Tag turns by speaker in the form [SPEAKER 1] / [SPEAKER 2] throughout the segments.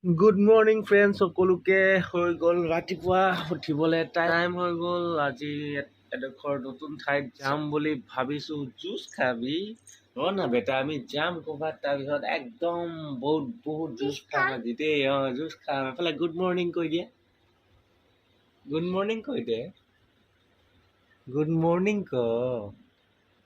[SPEAKER 1] Good morning friends সকলোকে হৈ গ'ল ৰাতিপুৱা উঠিবলৈ টাইম হৈ গ'ল আজি এডোখৰ নতুন ঠাইত যাম বুলি ভাবিছোঁ জুচ খাবি না বেটা আমি যাম ক'ৰবাত তাৰপিছত একদম বহুত জুচ খাম আজি দেই জুচ খাম এফালে গুড মৰ্ণিং কৈ দিয়ে গুড মৰ্ণিং কৈ দে গুড মৰ্ণিং ক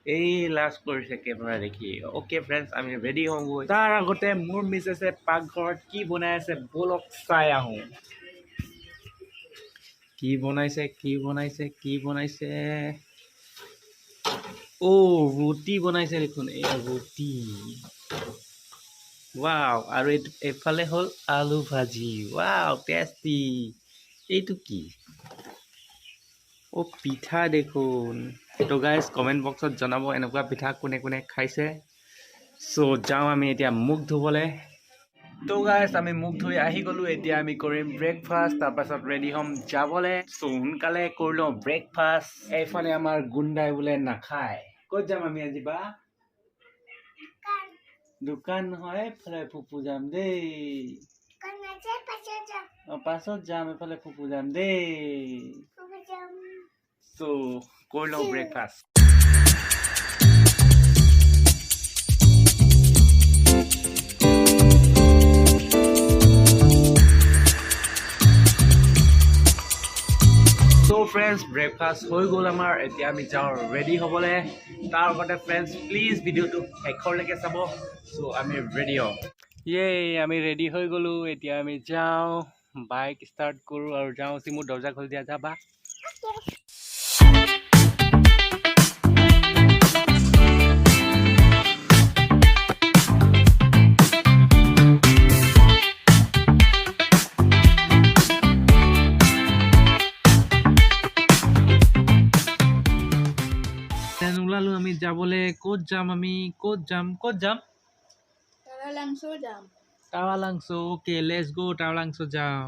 [SPEAKER 1] এই লাষ্ট কৰিছে কেমেৰা দেখি অ'কে ফ্ৰেণ্ডছ আমি ৰেডি হওঁগৈ তাৰ আগতে মোৰ মিছেছে পাকঘৰত কি বনাই আছে বলক চাই আহোঁ কি বনাইছে ৰুটি বনাইছে দেখোন এয়া ৰুটি ৱাও আৰু এইফালে হ'ল আলু ভাজি ৱাও টেষ্টি এইটো কি পিঠা দেখোন তো গাইজ কমেণ্ট বক্সত জনাব এনেকুৱা পিঠা কোনে কোনে খাইছে চ' যাওঁ আমি এতিয়া মুখ ধুবলৈ তো গাইজ আমি মুখ ধুই আহি গ'লোঁ এতিয়া আমি কৰিম ব্ৰেকফাষ্ট তাৰপাছত ৰেডি হ'ম যাবলৈ চ' সোনকালে কৰি লওঁ ব্ৰেকফাষ্ট এইফালে আমাৰ গুণ্ডাই বোলে নাখায় ক'ত যাম আমি আজি বা দোকান নহয় এইফালে ফুপু যাম দেই পাছত যাম এইফালে ফুপু যাম দেই চ' কৰি লওঁ ব্ৰেকফাষ্ট ফ্ৰেণ্ডছ ব্ৰেকফাষ্ট হৈ গ'ল আমাৰ এতিয়া আমি যাওঁ ৰেডি হ'বলৈ তাৰ আগতে ফ্ৰেণ্ডছ প্লিজ ভিডিঅ'টো শেষৰলৈকে চাব চ' আমি ৰেডি হওঁ আমি ৰেডি হৈ গ'লোঁ এতিয়া আমি যাওঁ বাইক ষ্টাৰ্ট কৰোঁ আৰু যাওঁ মোৰ দৰ্জা খুলি দিয়া যাবা ওলালো আমি যাবলৈ ক'ত যাম টাৱালাংছো ওকে লেটছ গো টাৱালাংছো যাওঁ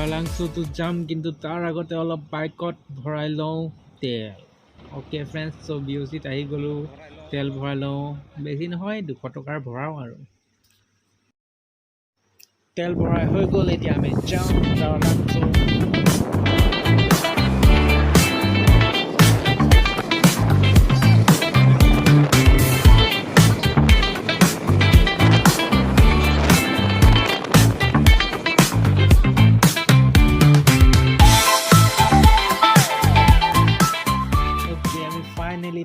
[SPEAKER 1] টাৱালাংছোতো যাম কিন্তু তাৰ আগতে অলপ বাইকত ভৰাই লওঁ তেল অ'কে ফ্ৰেণ্ডছ চ' BOCত আহি গ'লোঁ তেল ভৰাই লওঁ বেছি নহয় 200 টকাৰ ভৰাওঁ আৰু তেল ভৰাই হৈ গ'ল এতিয়া আমি যাওঁ টাৱালাংছো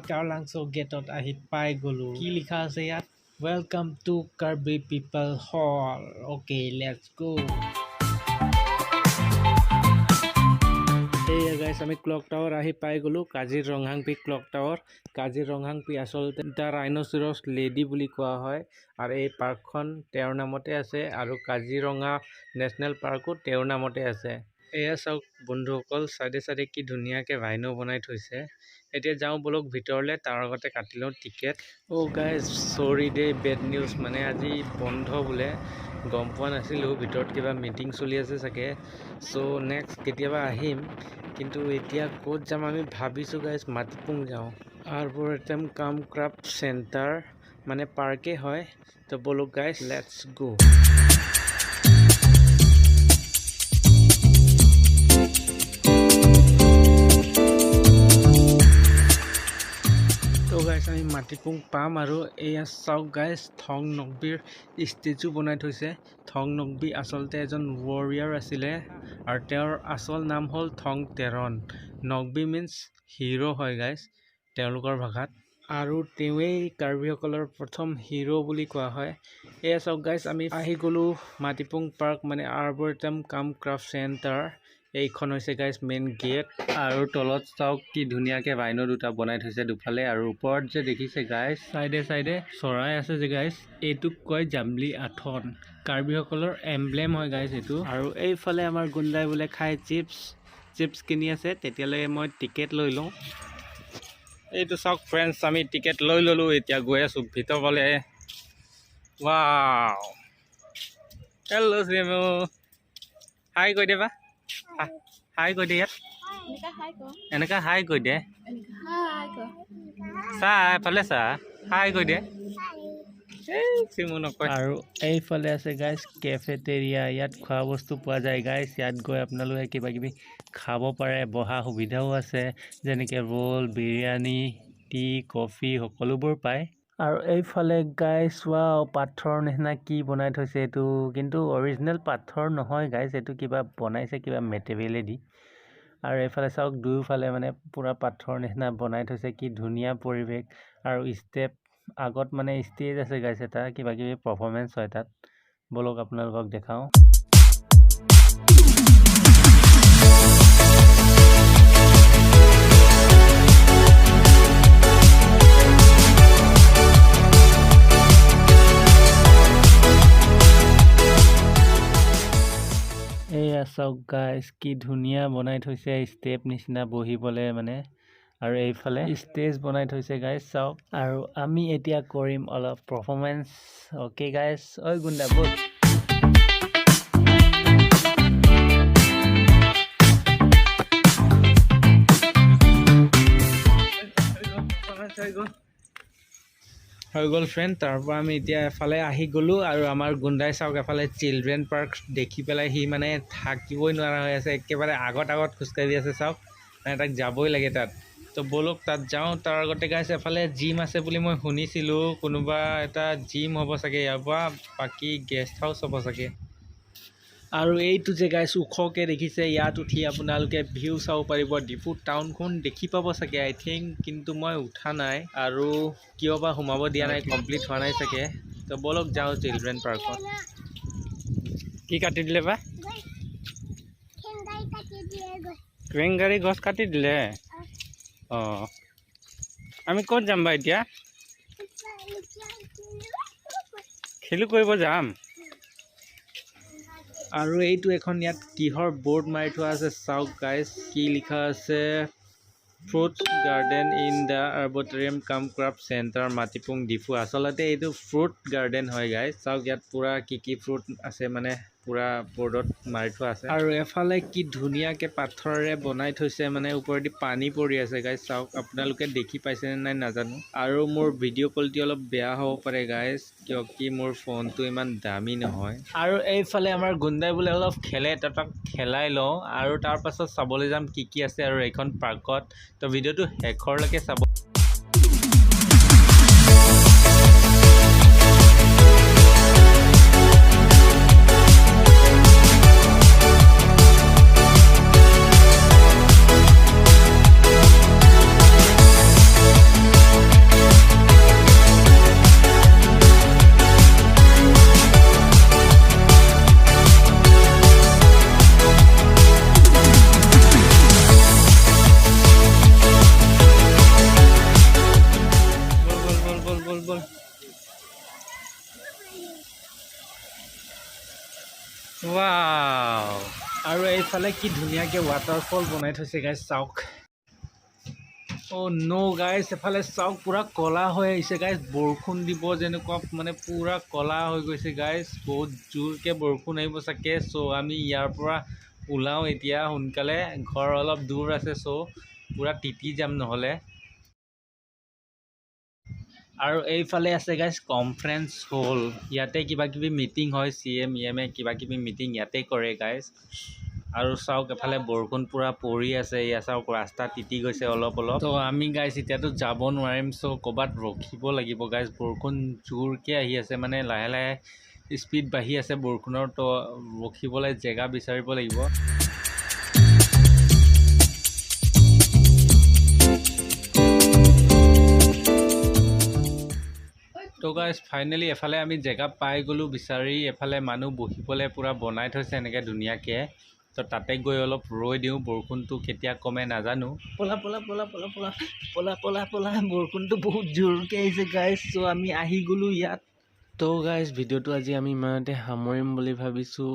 [SPEAKER 1] টাৱালাংছো গেটত আহি পাই গ'লোঁ কি লিখা আছে ইয়াত welcome to Karbi people hall okay let's go guys আমি ক্লক টাৱাৰ আহি পাই গ'লোঁ কাজিৰঙাংপি ক্লক টাৱাৰ কাজিৰঙাংপি আচলতে এটা ৰাইন'চিৰছ লেডি বুলি কোৱা হয় আৰু এই পাৰ্কখন তেওঁৰ নামতে আছে আৰু কাজিৰঙা নেশ্যনেল পাৰ্কো তেওঁৰ নামতে আছে এয়া চাওক বন্ধুসকল চাইডে চাইডে কি ধুনীয়াকৈ ৰাইন' বনাই থৈছে এতিয়া যাওঁ বলক ভিতৰলৈ তাৰ আগতে কাটি লওঁ টিকেট গাইজ চৰি দেই বেড নিউজ মানে আজি বন্ধ বোলে গম পোৱা নাছিলোঁ ভিতৰত কিবা মিটিং চলি আছে চাগে চ' নেক্সট কেতিয়াবা আহিম কিন্তু এতিয়া ক'ত যাম আমি ভাবিছোঁ গাইজ মাটিপুং যাওঁ আৰ্বৰেটাম কাম ক্ৰাফ্ট চেণ্টাৰ মানে পাৰ্কেই হয় তো বলক গাইজ লেটছ গো আমি মাটিপুং পাম আৰু এয়া চাওক গাইজ থং নকবিৰ ষ্টেচু বনাই থৈছে থং নকবি আচলতে এজন ৱাৰিয়াৰ আছিলে আৰু তেওঁৰ আচল নাম হ'ল থং তেৰণ নকবি মিনছ হিৰো হয় গাইজ তেওঁলোকৰ ভাষাত আৰু তেওঁৱেই কাৰ্বিসকলৰ প্ৰথম হিৰো বুলি কোৱা হয় এয়া চাওক গাইজ আমি আহি গ'লোঁ মাটিপুং পাৰ্ক মানে আৰ্বৰেটাম কাম ক্ৰাফ্ট চেণ্টাৰ এইখন হৈছে গাইজ মেইন গেট আৰু তলত চাওক কি ধুনীয়াকৈ ৰাইন' দুটা বনাই থৈছে দুফালে আৰু ওপৰত যে দেখিছে গাইজ চাইডে চাইডে চৰাই আছে যে গাইজ এইটোক কয় জাম্বলি আথন কাৰ্বিসকলৰ এমব্লেম হয় গাইজ এইটো আৰু এইফালে আমাৰ গুণ্ডাই বোলে খাই চিপছ কিনি আছে তেতিয়ালৈকে মই টিকেট লৈ লওঁ এইটো চাওক ফ্ৰেণ্ডছ আমি টিকেট লৈ ল'লোঁ এতিয়া গৈ আছোঁ ভিতৰলৈ Wow. Hello Simo. Hi কৈ দে বা হাই কৈ দে ইয়াত এনেকা হাই কৈ দে চা এফালে চা হাই কৈ দে চিমু নকয় আৰু এইফালে আছে গাইজ কেফেটেৰিয়া ইয়াত খোৱা বস্তু পোৱা যায় গাইজ ইয়াত গৈ আপোনালোকে কিবা কিবি খাব পাৰে বহা সুবিধাও আছে যেনেকৈ ৰোল বিৰিয়ানী টি কফি সকলোবোৰ পায় আৰু এইফালে গাইজ ৱাও পাথৰৰ নিচিনা কি বনাই থৈছে এইটো কিন্তু অৰিজিনেল পাথৰ নহয় গাইজ এইটো কিবা বনাইছে কিবা মেটেৰিয়েলেদি আৰু এইফালে চাওক দুয়োফালে মানে পুৰা পাথৰৰ নিচিনা বনাই থৈছে কি ধুনীয়া পৰিৱেশ আৰু ষ্টেপ আগত মানে ষ্টেজ আছে গাইজ এটা কিবা কিবি পাৰফৰ্মেঞ্চ হয় তাত বলক আপোনালোকক দেখাওঁ এয়া চাওক গাইজ কি ধুনীয়া বনাই থৈছে ষ্টেপ নিচিনা বহিবলৈ মানে আৰু এইফালে ষ্টেজ বনাই থৈছে গাইজ চাওক আৰু আমি এতিয়া কৰিম অলপ পাৰফৰ্মেঞ্চ অ'কে গাইজ ঐ গুণ্ডা বল হৈ গ'ল ফ্ৰেণ্ড তাৰপৰা আমি এতিয়া এফালে আহি গ'লোঁ আৰু আমাৰ গুণ্ডাই চাওক এফালে চিলড্ৰেন পাৰ্ক দেখি পেলাই সি মানে থাকিবই নোৱাৰা হৈ আছে একেবাৰে আগত খোজকাঢ়ি আছে চাওক মানে তাক যাবই লাগে তাত তো বলক তাত যাওঁ তাৰ আগতে গাইছ এফালে জিম আছে বুলি মই শুনিছিলোঁ কোনোবা এটা জিম হ'ব চাগে ইয়াৰ পৰা বাকী গেষ্ট হাউচ হ'ব চাগে আৰু এইটো যে গাইছ ওখকৈ দেখিছে ইয়াত উঠি আপোনালোকে ভিউ চাব পাৰিব ডিফু টাউনখন দেখি পাব চাগে আই থিংক কিন্তু মই উঠা নাই আৰু কিয় বা সোমাব দিয়া নাই কমপ্লিট হোৱা নাই চাগে তো বলক যাওঁ চিলড্ৰেন পাৰ্কত কি কাটি দিলে বা ক্ৰেংগাৰী গছ কাটি দিলে অঁ আমি ক'ত যাম বা এতিয়া খেলো কৰিব যাম আৰু এইটো এখন ইয়াত কিহৰ বৰ্ড মাৰি থোৱা আছে চাওক গাইজ কি লিখা আছে ফ্ৰুট গাৰ্ডেন ইন দ্য আৰ্বটৰিয়াম কাম ক্ৰাফ্ট চেণ্টাৰ মাটিপুং ডিফু আচলতে এইটো ফ্ৰুট গাৰ্ডেন হয় গাইজ চাওক ইয়াত পূৰা কি ফ্ৰুট আছে মানে পূৰা বৰ্ডত মাৰি থোৱা আছে আৰু এফালে কি ধুনীয়াকৈ পাথৰেৰে বনাই থৈছে মানে ওপৰেদি পানী পৰি আছে গাইজ চাওক আপোনালোকে দেখি পাইছেনে নাই নাজানো আৰু মোৰ ভিডিঅ' কোৱালিটি অলপ বেয়া হ'ব পাৰে গাইজ কিয় কি মোৰ ফোনটো ইমান দামী নহয় আৰু এইফালে আমাৰ গুণ্ডাই বোলে অলপ খেলে তাক খেলাই লওঁ আৰু তাৰ পাছত চাবলৈ যাম কি আছে আৰু এইখন পাৰ্কত তো ভিডিঅ'টো শেষৰলৈকে চাব ৱাও আৰু এইফালে কি ধুনীয়াকৈ ৱাটাৰফল বনাই থৈছে গাইজ চাওক অ' ন' গাইজ এফালে চাওক পূৰা ক'লা হৈ আহিছে গাইজ বৰষুণ দিব যেনেকুৱা মানে পূৰা ক'লা হৈ গৈছে গাইজ বহুত জোৰকৈ বৰষুণ আহিব চাগে চ' আমি ইয়াৰ পৰা ওলাওঁ এতিয়া সোনকালে ঘৰ অলপ দূৰ আছে চ' পূৰা তিতি যাম নহ'লে আৰু এইফালে আছে গাইজ কনফাৰেঞ্চ হল ইয়াতে কিবা কিবি মিটিং হয় CM EM কিবা কিবি মিটিং ইয়াতে কৰে গাইজ আৰু চাওক এফালে বৰষুণ পূৰা পৰি আছে ইয়াত চাওক ৰাস্তা তিতি গৈছে অলপ তো আমি গাইজ এতিয়াতো যাব নোৱাৰিম চ' ক'ৰবাত ৰখিব লাগিব গাইজ বৰষুণ জোৰকৈ আহি আছে মানে লাহে লাহে স্পীড বাঢ়ি আছে বৰষুণৰ তো ৰখিবলৈ জেগা বিচাৰিব লাগিব তো গাইজ ফাইনেলি এফালে আমি জেগা পাই গ'লোঁ বিচাৰি এফালে মানুহ বহিবলৈ পূৰা বনাই থৈছে এনেকৈ ধুনীয়াকৈ তো তাতে গৈ অলপ ৰৈ দিওঁ বৰষুণটো কেতিয়া কমে নাজানো পলা বৰষুণটো বহুত জোৰকৈ আহিছে গাইজ চ' আমি আহি গ'লোঁ ইয়াত তো গাইজ ভিডিঅ'টো আজি আমি ইমানতে সামৰিম বুলি ভাবিছোঁ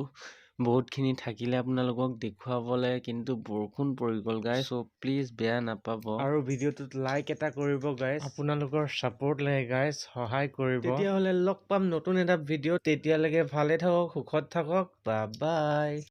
[SPEAKER 2] বহুতখিনি থাকিলে আপোনালোকক দেখুৱাবলৈ, কিন্তু বৰষুণ পৰি গ'ল গাইজ, চ' প্লিজ বেয়া নাপাব।
[SPEAKER 1] আৰু ভিডিঅ'টোত লাইক এটা কৰিব গাইজ, আপোনালোকৰ ছাপোৰ্ট লাগে গাইজ, সহায় কৰিব। তেতিয়াহ'লে লগ পাম নতুন এটা ভিডিঅ', তেতিয়ালৈকে ভালে থাকক, সুখত থাকক, বাই বাই।